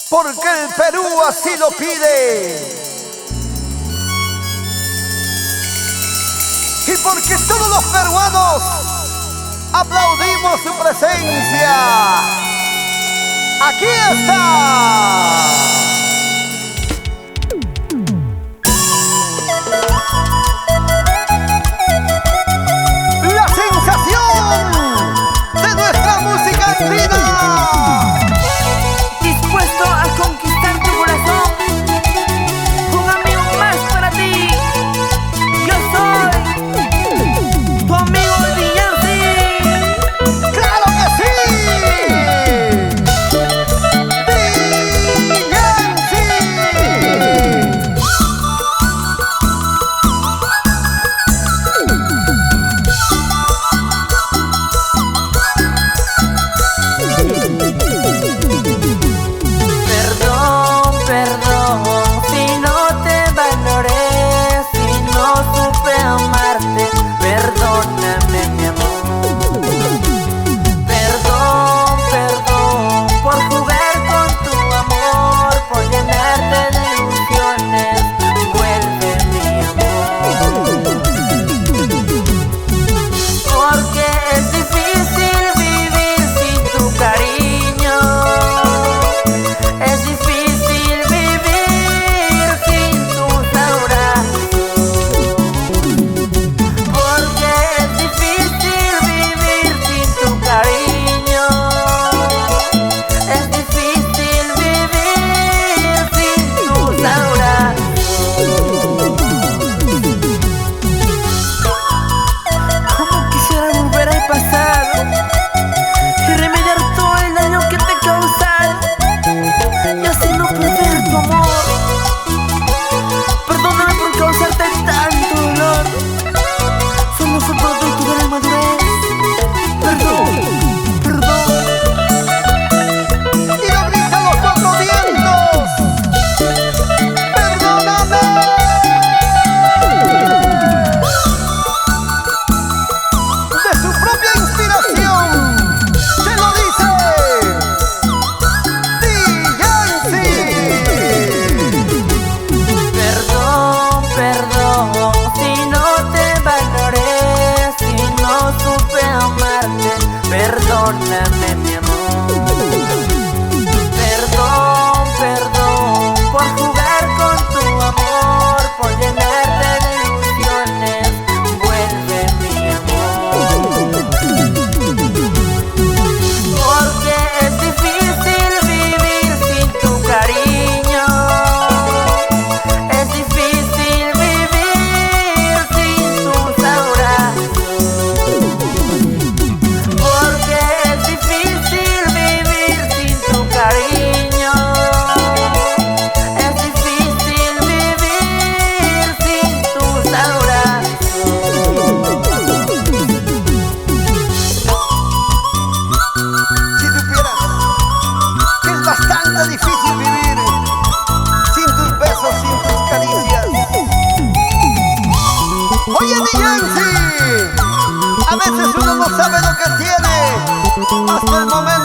porque el Perú así lo pide. Y porque todos los peruanos aplaudimos su presencia. Aquí está. La sensación de nuestra música andina. Dispuesto a conquistar tu corazón, un amigo más para ti. Yo soy tu amigo Villansi. ¡Claro que sí! ¡Villansi! Perdón si no te valoré, si no supe amarte. Perdóname, mi amor. Perdón por jugar con tu amor, por llenarte de ilusiones. Vuelve, mi amor, porque es difícil vivir sin tu cariño. Es difícil vivir sin tus abrazos, porque es difícil vivir sin tu cariño. Es difícil vivir sin tus abrazos. Como quisiera volver al pasado y remediar todo el daño que te causaron, y así no perder tu amor. Perdóname por causarte tanto dolor. Solo fue producto de la madurez. Perdón. Y lo gritan los cuatro vientos. ¡Perdóname! De su propia inspiración te lo dice Villansi. Perdón si no te valoré, si no supe amarte. Perdóname, mi amor. Perdón por jugar con tu amor, por llenarte de ilusiones. Vuelve, mi amor, porque es difícil vivir sin tu cariño. Es difícil vivir sin tus abrazos, porque es difícil vivir sin tu cariño. Es difícil vivir sin tus abrazos. Si supieras que es bastante difícil vivir sin tus besos, sin tus caricias. Oye, Villansi, a veces uno no sabe lo que tiene hasta el momento